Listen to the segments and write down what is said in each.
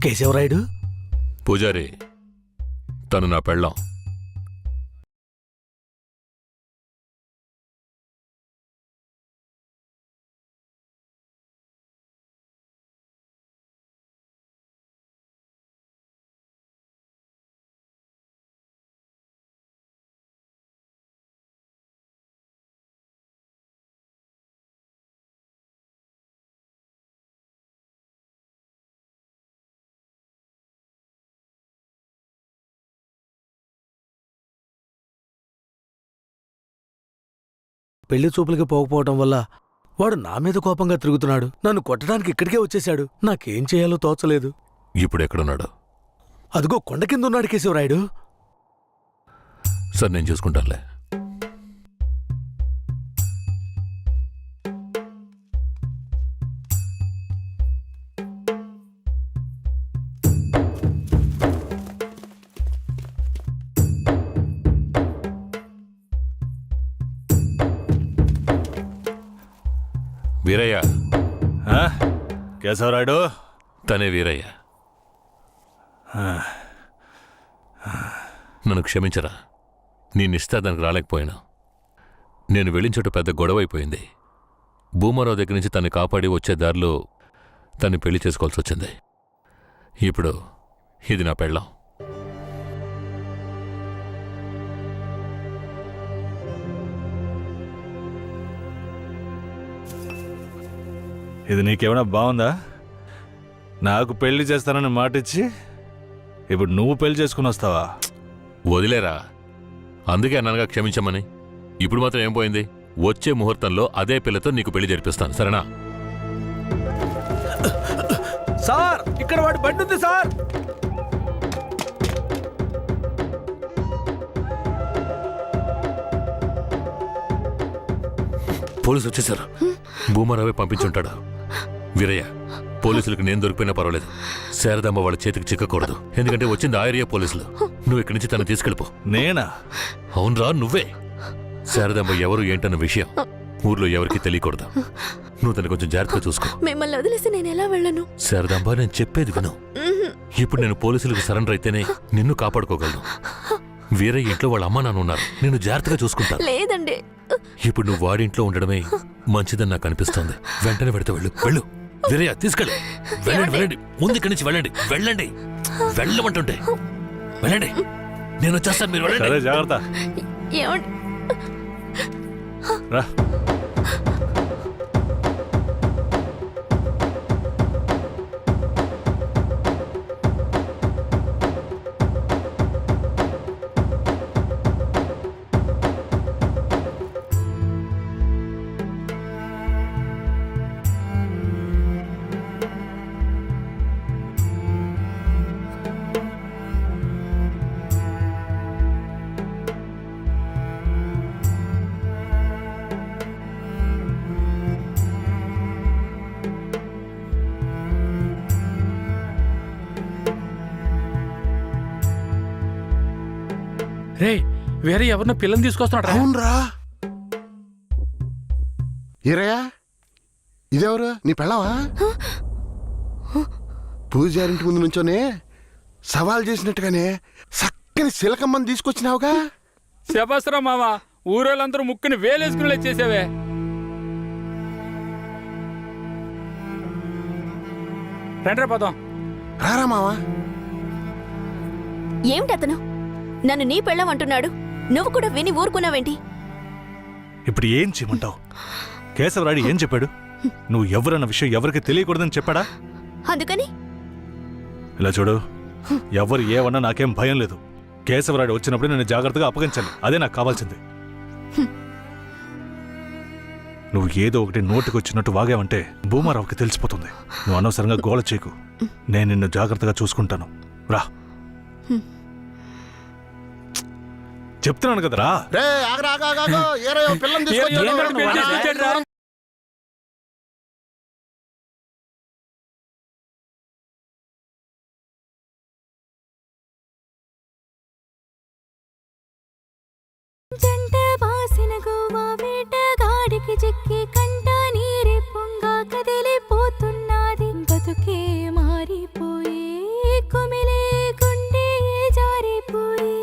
కేశవరాయుడు పూజారి, తను నా పెళ్ళాం. పెళ్లి చూపులకి పోకపోవటం వల్ల వాడు నా మీద కోపంగా తిరుగుతున్నాడు. నన్ను కొట్టడానికి ఇక్కడికే వచ్చేశాడు. నాకేం చేయాలో తోచలేదు. ఇప్పుడెక్కడున్నాడు? అదిగో కొండ కింద ఉన్నాడు కేశవరాయుడు. సార్, నేను చూసుకుంటానులే. వీరయ్య. కేశవరాయుడు? తనే వీరయ్య. నన్ను క్షమించరా. నీ నిశ్చితార్థానికి రాలేకపోయినా. నేను వెళ్ళిన చోట పెద్ద గొడవైపోయింది. భూమారావు దగ్గర నుంచి తన్ని కాపాడి వచ్చే దారిలో తన్ని పెళ్లి చేసుకోవాల్సి వచ్చింది. ఇప్పుడు ఇది నా పెళ్ళాం. ఇది నీకేమైనా బాగుందా? నాకు పెళ్లి చేస్తానని మాటిచ్చి ఇప్పుడు నువ్వు పెళ్లి చేసుకుని వస్తావా? వదిలేరా. అందుకే అన్నగా క్షమించమని. ఇప్పుడు మాత్రం ఏం పోయింది? వచ్చే ముహూర్తంలో అదే పిల్లతో నీకు పెళ్లి జరిపిస్తాను, సరేనా? సార్, ఇక్కడ వాడి బండి ఉంది సార్. పోలీసులు వచ్చేసారు. భూమారావే పంపించుంటాడు. వీరయ్య, పోలీసులకు నేను దొరికిపోయినా పర్వాలేదు, శారదాంబ వాళ్ళ చేతికి చిక్కకూడదు. ఎందుకంటే వచ్చింది ఆయరియా పోలీసులు. నువ్వు ఇక్కడి నుంచి తను తీసుకెళ్ళిపో. నేనా? అవునరా, నువ్వే. శారదాంబ ఎవరు ఏంటన్న విషయం ఊర్లో ఎవరికి తెలియకూడదు. నువ్వు తను కొంచెం జాగ్రత్తగా చూసుకో. మిమ్మల్ని వదిలేసి నేను ఎలా వెళ్ళను? శారదాంబ, నేను చెప్పేది విను. ఇప్పుడు నేను పోలీసులకు సరెండర్ అయితేనే నిన్ను కాపాడుకోగలను. వీరయ్య ఇంట్లో వాళ్ళ అమ్మ నాన్న ఉన్నారు, నేను జాగ్రత్తగా చూసుకుంటాను. లేదండి. ఇప్పుడు నువ్వు వాడింట్లో ఉండడమే మంచిదని నాకు అనిపిస్తోంది. వెంటనే పెడితే వెళ్ళు. వెళ్ళు వీరయ్య, తీసుకెళ్ళు. వెళ్ళండి, వెళ్ళండి. ముందు ఇక్కడి నుంచి వెళ్ళండి. వెళ్ళండి, వెళ్ళమంటుంటే వెళ్ళండి. నేను వచ్చేస్తాను, మీరు వెళ్ళండి. సరే, జాగ్రత్త. ఏమండి? రా. రే, వేరే ఎవరినో పిల్లని తీసుకొస్తున్నాడు. అవునరా. ఈరయ్యా, ఇదెవరు? నీ పెళ్ళవా? పూజారింటి ముందు నుంచోనే సవాల్ చేసినట్టుగానే చక్కని శిలకమ్మని తీసుకొచ్చినావుగా. శబాసరా మామ, ఊరోళ్ళందరూ ముక్కుని వేలేసుకుని చేసావే. రండి పోదాం. రారా మావా. ఏమిటి అతను నన్ను నీ పెళ్ళం అంటున్నాడు? నువ్వు కూడా విని ఊరుకున్నావేంటి? ఇప్పుడు ఏం చేయమంటావు? కేశవరాయుడు ఏం చెప్పాడు? నువ్వు ఎవరన్న విషయం ఎవరికి తెలియకూడదని చెప్పాడా? అందుకని ఇలా చూడు, ఎవరు ఏమన్నా నాకేం భయం లేదు. కేశవరాయుడు వచ్చినప్పుడు నేను జాగ్రత్తగా అప్పగించాలి. అదే నాకు కావాల్సింది. నువ్వు ఏదో ఒకటి నోటికి వచ్చినట్టు వాగావంటే భూమారావుకి తెలిసిపోతుంది. నువ్వు అనవసరంగా గోల చేయకు. నేను నిన్ను జాగ్రత్తగా చూసుకుంటాను. రా, చెప్తున్నాను కదరా. రే, ఆగరా, ఆగాగాగో. ఈరయ్య పిల్లని తీసుకొచ్చాడు. జంట బాసిన గోవా వేటగాడికి చిక్కి కంట నీరే పొంగా కదిలిపోతున్నది. బతుకే మారిపోయి కుమిలే గుండె జారిపోయి.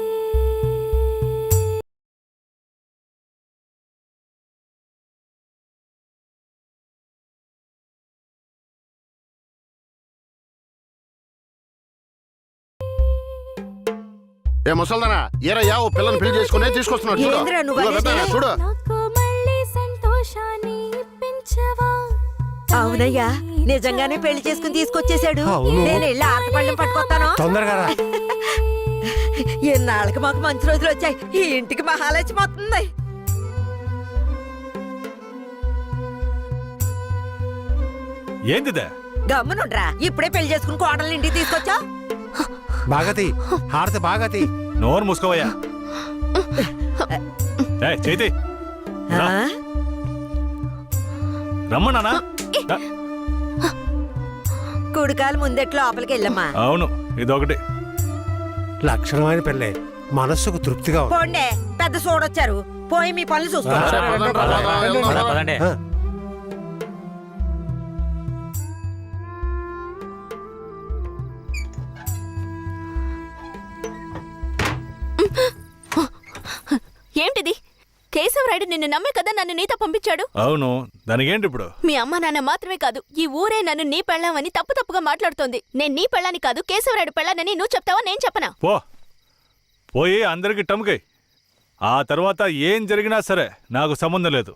ఏ ముసల్దానా, ఈరయ్య ఓ పిల్లని పెళ్లి చేసుకునే తీసుకొస్తున్నాడు. చూడు. ఏంద్రా నువ్వు ఇదిగో అనేది? పెద్దనా, చూడు. నాకు మళ్ళీ సంతోషాన్ని ఇప్పించవా? అవునయ్యా, నిజంగానే పెళ్లి చేసుకుని తీసుకొచ్చేశాడు. నేను వెళ్ళి ఆటపళ్ళం పట్టుకొస్తాను. తొందరగా రా. ఎన్నాళ్ళకి మాకు మంచి రోజులు వచ్చాయి. ఈ ఇంటికి మహాలక్ష్మి వస్తుంది. ఏందిదే? గమ్మునుండ్రా, ఇప్పుడే పెళ్లి చేసుకుని కోడలు ఇంటికి తీసుకొచ్చా. బాగతి హారతి బాగతి. నోరు మూసుకోవయ్యా. చేతి రమ్మన్నానా? కుడికాలు ముందెట్లు లోపలికి వెళ్ళమ్మా. అవును, ఇదొకటి. లక్షణమైన పెళ్ళే, మనస్సుకు తృప్తిగా ఉంది. పోండే, పెద్ద చూడొచ్చారు. పోయి మీ పనులు చూసుకో. ఆ, ఏంటిది? కేశవరాయుడు నిన్ను నమ్మే కదా నన్ను నీతో పంపించాడు. అవును, దానికేంటి ఇప్పుడు? మీ అమ్మ నాన్న మాత్రమే కాదు, ఈ ఊరే నన్ను నీ పెళ్ళామని తప్పుగా మాట్లాడుతోంది. నేను నీ పెళ్ళాని కాదు, కేశవరాయుడు పెళ్ళానని నువ్వు చెప్తావా, నేను చెప్పనా? పోయి అందరికి టమ్కై. ఆ తర్వాత ఏం జరిగినా సరే నాకు సంబంధం లేదు.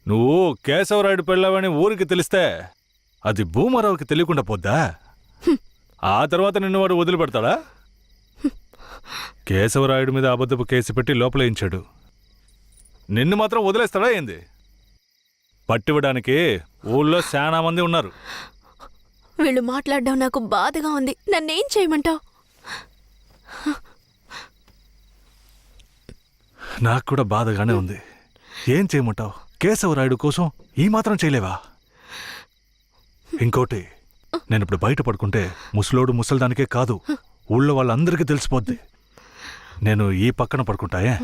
నువ్వు కేశవరాయుడు పెళ్ళావని ఊరికి తెలిస్తే అది భూమారావుకి తెలియకుండా పోద్దా? ఆ తర్వాత నిన్ను వాడు వదిలిపెడతాడా? కేశవరాయుడు మీద అబద్ధపు కేసు పెట్టి లోపలేయించాడు. నిన్ను మాత్రం వదిలేస్తాడా ఏంది? పట్టివ్వడానికి ఊళ్ళో చాలా మంది ఉన్నారు. వీళ్ళు మాట్లాడడం నాకు బాధగా ఉంది. నన్నేం చేయమంటావు? నాకు కూడా బాధగానే ఉంది. ఏం చేయమంటావు? కేశవరాయుడు కోసం ఈ మాత్రం చేయలేవా? ఇంకోటి, నేను ఇప్పుడు బయట పడుకుంటే ముసలోడు ముసల్దానికే కాదు, ఊళ్ళో వాళ్ళందరికీ తెలిసిపోద్ది. నేను ఈ పక్కన పడుకుంటాయే.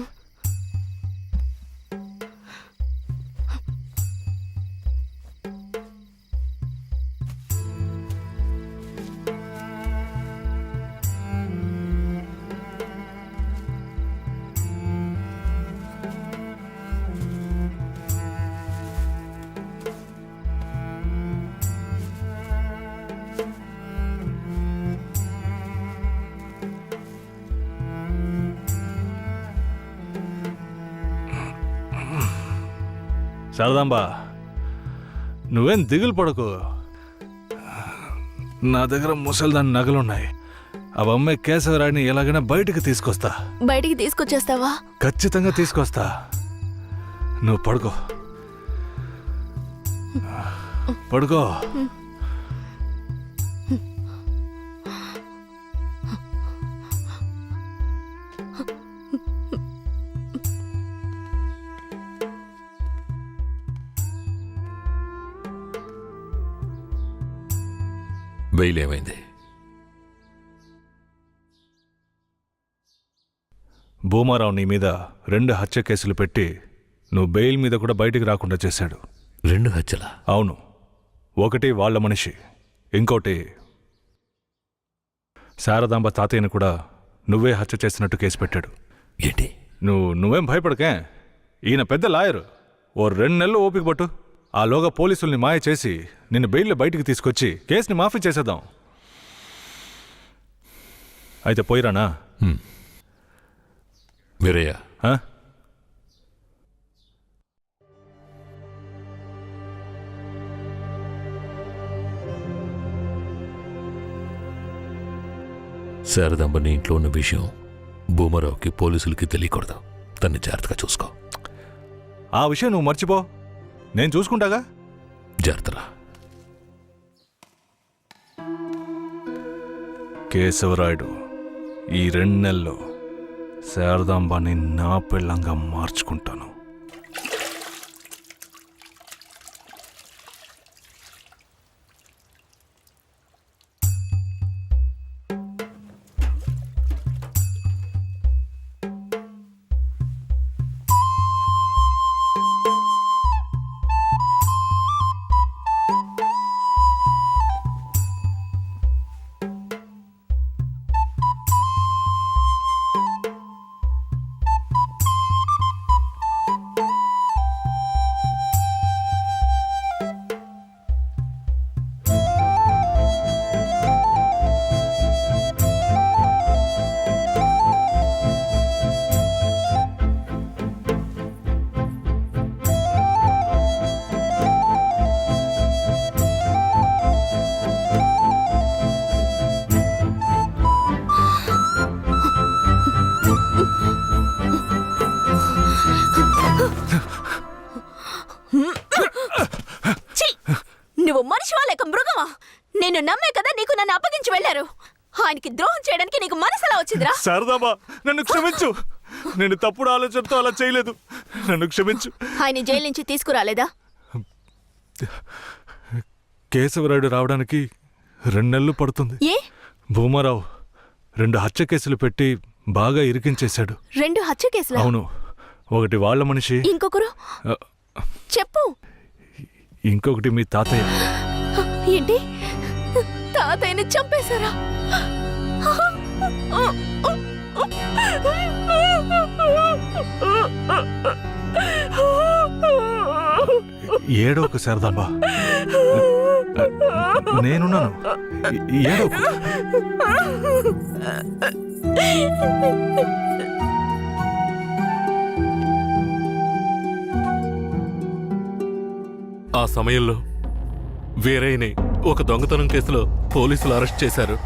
శారదాంబా, నువ్వేం దిగులు పడకు. నా దగ్గర ముసల్దాని నగలున్నాయి. అవమ్మే కేశవరాయుడిని ఎలాగైనా బయటికి తీసుకొస్తా. బయటికి తీసుకొచ్చేస్తావా? ఖచ్చితంగా తీసుకొస్తా. నువ్వు పడుకో, పడుకో. బెయిల్ ఏమైంది? భూమారావు నీ మీద 2 హత్య కేసులు పెట్టి నువ్వు బెయిల్ మీద కూడా బయటికి రాకుండా చేశాడు. 2 హత్యలా? అవును. ఒకటి వాళ్ళ మనిషి, ఇంకోటి శారదాంబ తాతయ్యని కూడా నువ్వే హత్య చేసినట్టు కేసు పెట్టాడు. ఏంటి? నువ్వేం భయపడకే. ఈయన పెద్ద లాయరు. ఓ 2 నెలలు ఓపిక పట్టు. ఆలోగా పోలీసుల్ని మాయ చేసి నిన్ను బెయిల్లో బయటికి తీసుకొచ్చి కేసుని మాఫీ చేసేద్దాం. అయితే పోయిరానా? వీరయ్య, ఆ? శారదాంబ నీ ఇంట్లో ఉన్న విషయం భూమారావుకి పోలీసులకి తెలియకూడదు. తన్ని జాగ్రత్తగా చూసుకో. ఆ విషయం నువ్వు మర్చిపో, నేను చూసుకుంటాగా. జాగ్రత్తరా. కేశవరాయుడు ఈ 2 నెలల్లో శారదాంబాని నా పెళ్ళంగా మార్చుకుంటాను. నువ్వు మనిషివా లేక మృగమా? నేను నమ్మే కదా నీకు నన్ను అప్పగించి వెళ్లారు. ఆయనకి ద్రోహం చేయడానికి నీకు మనసులా వచ్చిందిరా? శారదాంబా, నన్ను క్షమించు. నేను తప్పుడు ఆలోచనతో అలా చేయలేదు. నన్ను క్షమించు. ఆయన జైలు నుంచి తీసుకురాలేదా? కేశవరాయుడు రావడానికి 2 నెలలు పడుతుంది. ఏ? భూమారావు 2 హత్య కేసులు పెట్టి బాగా ఇరికించేశాడు. 2 హత్య కేసులా? అవును. ఒకటి వాళ్ళ మనిషి, ఇంకొకరు చెప్పు. ఇంకొకటి మీ తాతయ్య. ఏంటి? తాతయ్యని చంపేశారా? ఏడోకు శారదాంబా, నేనున్నాను. ఏడోకు. ఆ సమయంలో వీరయ్యని ఒక దొంగతనం కేసులో పోలీసులు అరెస్ట్ చేశారు.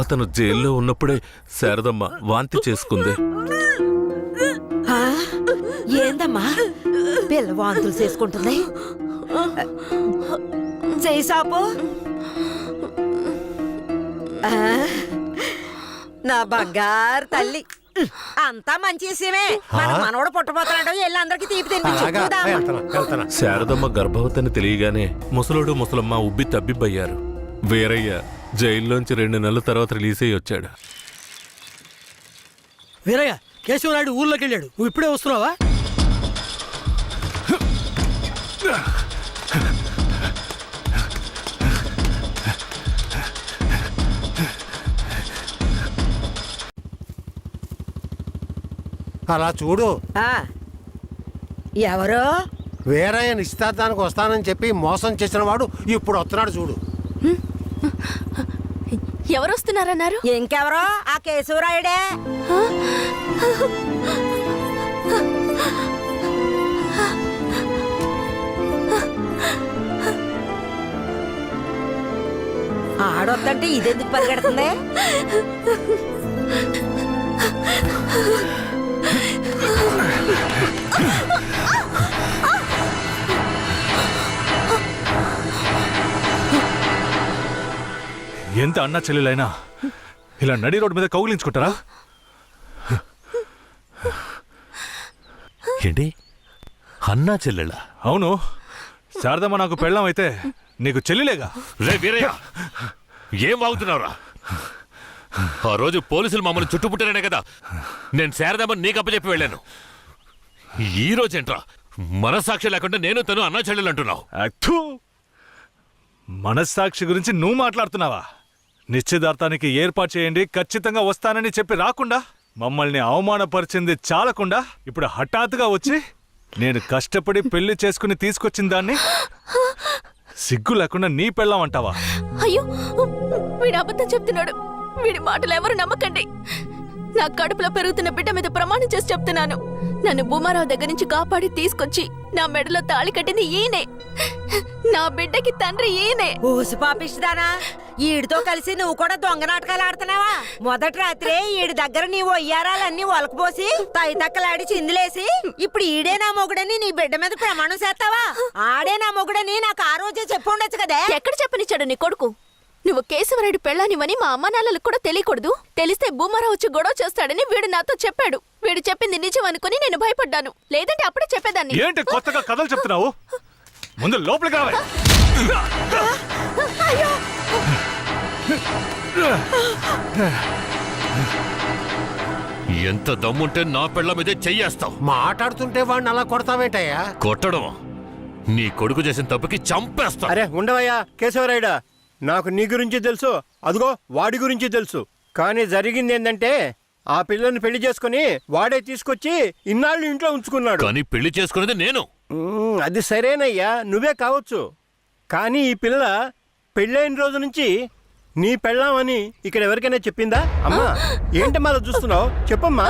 అతను జైల్లో ఉన్నప్పుడే శారదమ్మ వాంతి చేసుకుంది. ఏందమ్మా పిల్ల వాంతులు చేసుకుంటుంది? చేసాపు ఆ, నా బంగారు తల్లి అంతా మంచి విషయమే మన మనవడు పుట్టబోతున్నాడు వెళ్ళి అందరికి తీపి తినిపించు అలాగా చూద్దాం. వెళ్తాను శారదమ్మ గర్భవతిని తెలియగానే ముసలోడు ముసలమ్మ ఉబ్బి తబ్బిబ్బయ్యారు. వీరయ్య జైల్లోంచి 2 నెలల తర్వాత రిలీజ్ అయ్యి వచ్చాడు. వీరయ్య కేశవనాయుడు ఊర్లోకి వెళ్ళాడు, నువ్వు ఇప్పుడే వస్తున్నావా? అలా చూడు, ఆ, ఎవరు వేరే నిశ్చితార్థానికి వస్తానని చెప్పి మోసం చేసిన వాడు ఇప్పుడు వస్తున్నాడు చూడు. ఎవరు వస్తున్నారన్నారు? ఇంకెవరో ఆ కేశవరాయుడే. ఆడొద్దంటే ఇదెందుకు పరిగెడుతుంది? ఎంత అన్నా చెల్లెలైనా ఇలా నడి రోడ్డు మీద కౌగిలించుకుంటారా? ఏంటి అన్నా చెల్లెళ్ళ? అవును, శారదమ్మ నాకు పెళ్ళం అయితే నీకు చెల్లిలేగా. రే వీరయ్య, ఏం వాగుతున్నావురా? ఆ రోజు పోలీసులు మమ్మల్ని చుట్టుముట్టారనే కదా నేను శారదమ్మని నీకు అప్పచెప్పి వెళ్ళాను. ఈ రోజేంట్రా మనస్సాక్షి లేకుండా నేను తను అన్నా చెల్లెలు అంటున్నావు? అత్తు, మనస్సాక్షి గురించి నువ్వు మాట్లాడుతున్నావా? నిశ్చితార్థానికి ఏర్పాటు చేయండి, ఖచ్చితంగా వస్తానని చెప్పి రాకుండా మమ్మల్ని అవమానపరిచింది చాలకుండా ఇప్పుడు హఠాత్తుగా వచ్చి నేను కష్టపడి పెళ్లి చేసుకుని తీసుకొచ్చిన దాన్ని సిగ్గు లేకుండా నీ పెళ్ళాం అంటావా? అయ్యో, వీడు అబద్ధం చెప్తున్నాడు. వీడి మాటలు ఎవరు నమ్మకండి. నా కడుపులో పెరుగుతున్న బిడ్డ మీద ప్రమాణం చేసి చెప్తున్నాను. నన్ను భూమారావు దగ్గర నుంచి కాపాడి తీసుకొచ్చి నా మెడలో తాళి కట్టింది ఈయనే. నా బిడ్డకి తండ్రి ఈయనే. ఊసి పాపిస్తుదానా, ఈడితో కలిసి నువ్వు కూడా దొంగ నాటకాలు ఆడుతున్నావా? మొదటి రాత్రే ఈడి దగ్గర నీ ఒయ్యారాలన్నీ ఒలకపోసి తైతక్కలాడి చిందులేసి ఇప్పుడు ఈడే నా మొగుడని నీ బిడ్డ మీద ప్రమాణం చేస్తావా? ఆడే నా మొగుడని నాకు ఆ రోజే చెప్పు ఉండొచ్చు కదే. ఎక్కడ చెప్పనిచ్చాడు నీ కొడుకు? నువ్వు కేశవరాయుడు పెళ్ళానివని మా అమ్మ నాన్నలకు కూడా తెలియకూడదు. తెలిస్తే భూమారావు వచ్చి గొడవ చేస్తాడని వీడు నాతో చెప్పాడు. వీడు చెప్పింది నిజం అనుకుని నేను భయపడ్డాను. లేదంటే అప్పుడే చెప్పేదాన్ని. ఏంటి కొత్తగా కథలు చెప్తున్నావు? ముందు లోపలికి రావాలి. ఎంత దమ్ముంటే నా పెళ్ళ మీదే చెయ్యేస్తావు? మాట్లాడుతుంటే వాడిని అలా కొడతావేంటయ్యా? కొట్టడం నీ కొడుకు చేసిన తప్పుకి చంపేస్తా. అరే ఉండవయ్యా కేశవరాయుడా, నాకు నీ గురించి తెలుసు, అదిగో వాడి గురించి తెలుసు. కానీ జరిగింది ఏంటంటే ఆ పిల్లని పెళ్లి చేసుకుని వాడే తీసుకొచ్చి ఇన్నాళ్ళు ఇంట్లో ఉంచుకున్నాడు. కానీ పెళ్లి చేసుకునేది నేను. అది సరేనయ్యా, నువ్వే కావచ్చు. కానీ ఈ పిల్ల పెళ్ళైన రోజు నుంచి నీ పెళ్ళామని ఇక్కడ ఎవరికైనా చెప్పిందా? అమ్మా ఏంటి మళ్ళీ చూస్తున్నావు? చెప్పమ్మా.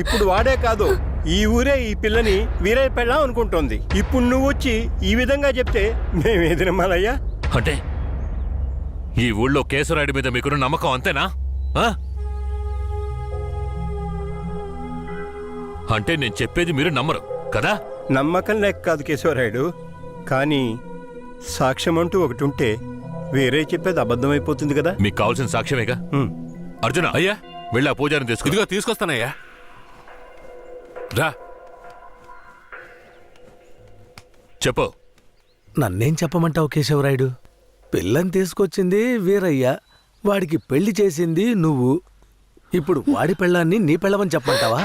ఇప్పుడు వాడే కాదు, ఈ ఊరే ఈ పిల్లని వీరే పెళ్ళాం అనుకుంటోంది. ఇప్పుడు నువ్వు వచ్చి ఈ విధంగా చెప్తే మేమేది నమ్మాలయ్యా? అంటే ఈ ఊళ్ళో కేశవరాయుడి మీద మీకున్న నమ్మకం అంతేనా? ఆ? అంటే నేను చెప్పేది మీరు నమ్మరు కదా? నమ్మకం లేక కాదు కేశవరాయుడు, కానీ సాక్ష్యం అంటూ ఒకటి ఉంటే వేరే చెప్పేది అబద్ధమైపోతుంది కదా. మీకు కావాల్సిన సాక్ష్యమేగా. అర్జున, అయ్యా, వెళ్ళి ఆ పూజారిని తీసుకు. ఇదిగో తీసుకొస్తానయ్యా. రా. చెప్పు. నన్నేం చెప్పమంటావు కేశవరాయుడు? పిల్లని తీసుకొచ్చింది వీరయ్య, వాడికి పెళ్లి చేసింది నువ్వు. ఇప్పుడు వాడి పెళ్ళాన్ని నీ పెళ్ళమని చెప్పమంటావా?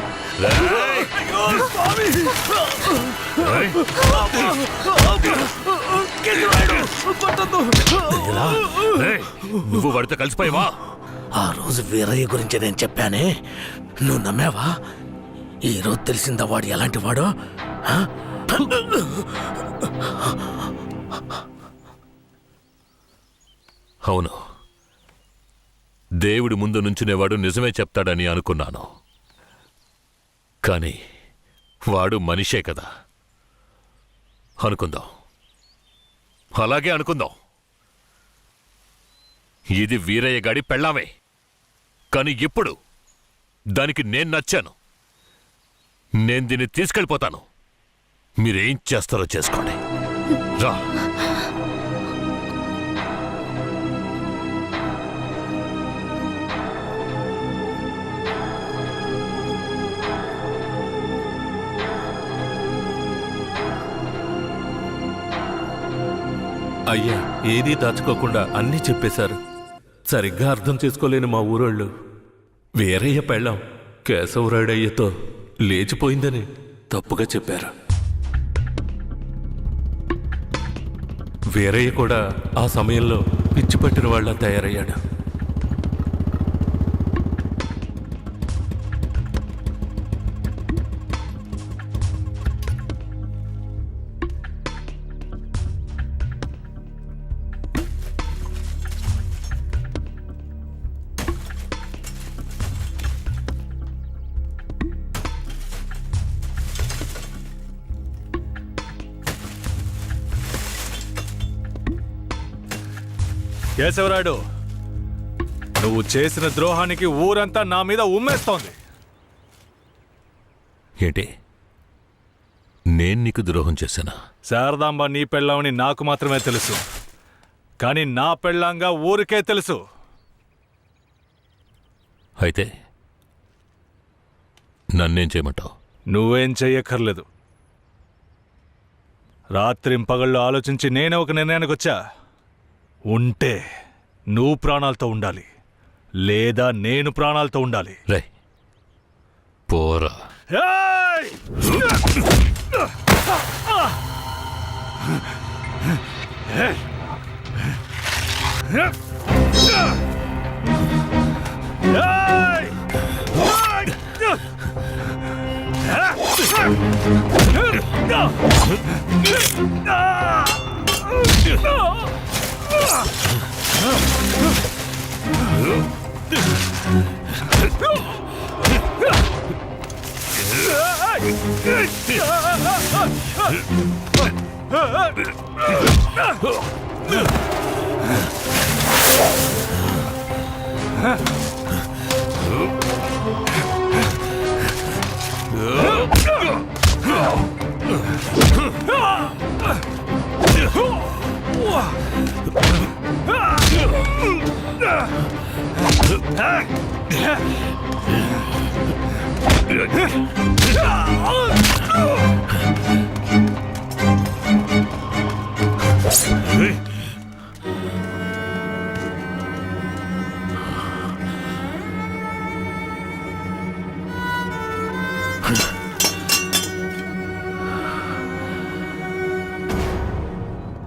నువ్వు వాడితో కలిసిపోయావా? ఆ రోజు వీరయ్య గురించి నేను చెప్పానే, నువ్వు నమ్మావా? ఈరోజు తెలిసిందా వాడు ఎలాంటి వాడో? అవును, దేవుడి ముందు నుంచునేవాడు నిజమే చెప్తాడని అనుకున్నాను. కానీ వాడు మనిషే కదా. అనుకుందాం, అలాగే అనుకుందాం. ఇది వీరయ్య గాడి పెళ్ళామే. కానీ ఇప్పుడు దానికి నేను నచ్చాను. నేను దీన్ని తీసుకెళ్ళిపోతాను. మీరేం చేస్తారో చేసుకోండి. రా. అయ్యా ఏదీ దాచుకోకుండా అన్నీ చెప్పేశారు. సరిగ్గా అర్థం చేసుకోలేని మా ఊరోళ్ళు వీరయ్య పెళ్ళాం కేశవరాయుడయ్యతో లేచిపోయిందని తప్పుగా చెప్పారు. వీరయ్య కూడా ఆ సమయంలో పిచ్చి పట్టిన వాళ్ళ తయారయ్యాడు. కేశవరాయుడు, నువ్వు చేసిన ద్రోహానికి ఊరంతా నా మీద ఉమ్మేస్తోంది. ఏంటి నేను నీకు ద్రోహం చేశానా? శారదాంబ నీ పెళ్ళామని నాకు మాత్రమే తెలుసు, కానీ నా పెళ్ళాంగా ఊరికే తెలుసు. అయితే నన్నేం చేయమంటావు? నువ్వేం చెయ్యక్కర్లేదు. రాత్రింపగళ్ళు ఆలోచించి నేనే ఒక నిర్ణయానికి వచ్చా. ఉంటే నువ్వు ప్రాణాలతో ఉండాలి, లేదా నేను ప్రాణాలతో ఉండాలి. రే పోరా. ఏయ్! ఏయ్!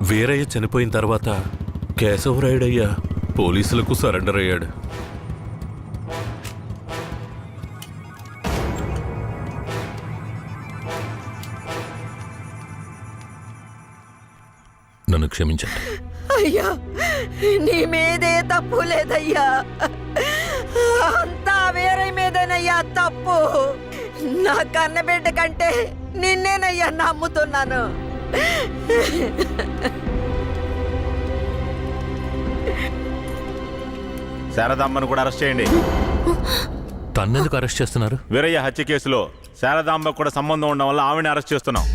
వీరయ్య చనిపోయిన తర్వాత కేశవరాయుడయ్య పోలీసులకు సరెండర్ అయ్యాడు. నన్ను క్షమించండి. అయ్యా నీ మీదే తప్పు లేదయ్యా, అంతా వీరయ్య మీదేనయ్యా తప్పు. నా కన్నబిడ్డ కంటే నిన్నేనయ్యా నమ్ముతున్నాను. శారదాంబను కూడా అరెస్ట్ చేయండి. తన్నెందుకు అరెస్ట్ చేస్తున్నారు? వీరయ్య హత్య కేసులో శారదాంబకు కూడా సంబంధం ఉండడం వల్ల ఆవిడని అరెస్ట్ చేస్తున్నాం.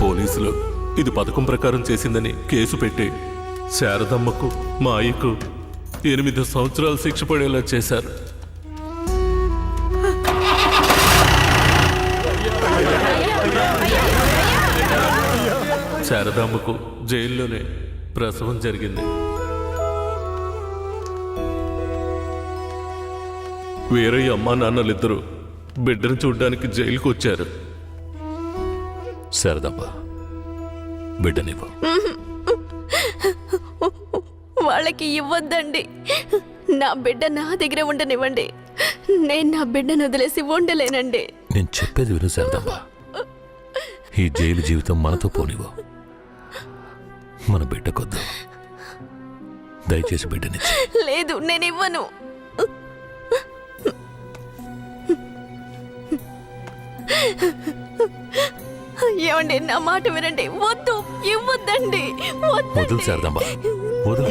పోలీసులు ఇది పథకం ప్రకారం చేసిందని కేసు పెట్టి శారదమ్మకు మా అయ్యకు 8 సంవత్సరాలు శిక్ష పడేలా చేశారు. శారదాంబకు జైల్లోనే ప్రసవం జరిగింది. వీరయ్య అమ్మా నాన్నలిద్దరూ బిడ్డను చూడ్డానికి జైలుకు వచ్చారు. శారదాంబ బిడ్డనివ్వు. వాళ్ళకి ఇవ్వద్దండి. నా బిడ్డ నా దగ్గర ఉండనివ్వండి. నేను నా బిడ్డను వదిలేసి ఉండలేనండి. నేను చెప్పేది విను శారదాంబ. ఈ జైలు జీవితం మనతో పోనివ్వు. మన బిడ్డకొద్దు. దయచేసి బిడ్డనిచ్చి. లేదు, నేను ఇవ్వను. ఏమండి, నా మాట వినండి. వద్దు, ఇవ్వద్దండి. వదులు శారదాంబ, వదులు.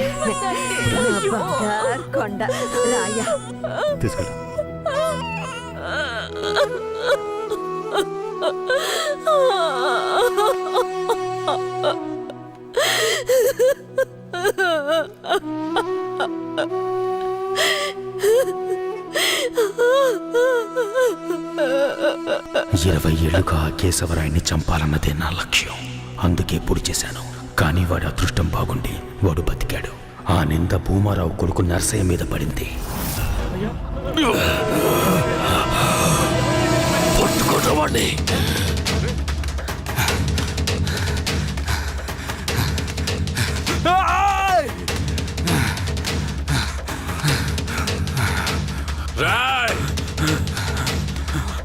బంగారు కొండ రాయ తీసుకెళ్ళు. ఇరవై ఏళ్లుగా కేశవరాయుని చంపాలన్నదే నా లక్ష్యం. అందుకే పొడి చేశాను. కానీ వాడి అదృష్టం బాగుండి వాడు బతికాడు. ఆ నింద భూమారావు కొడుకు నర్సయ్య మీద పడింది. పట్టుకోరా వాడిని.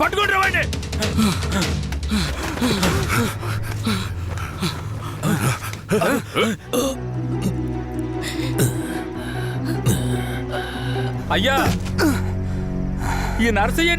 పట్టుకుంటారా వాడిని? అయ్యా, ఈ నర్సయ్య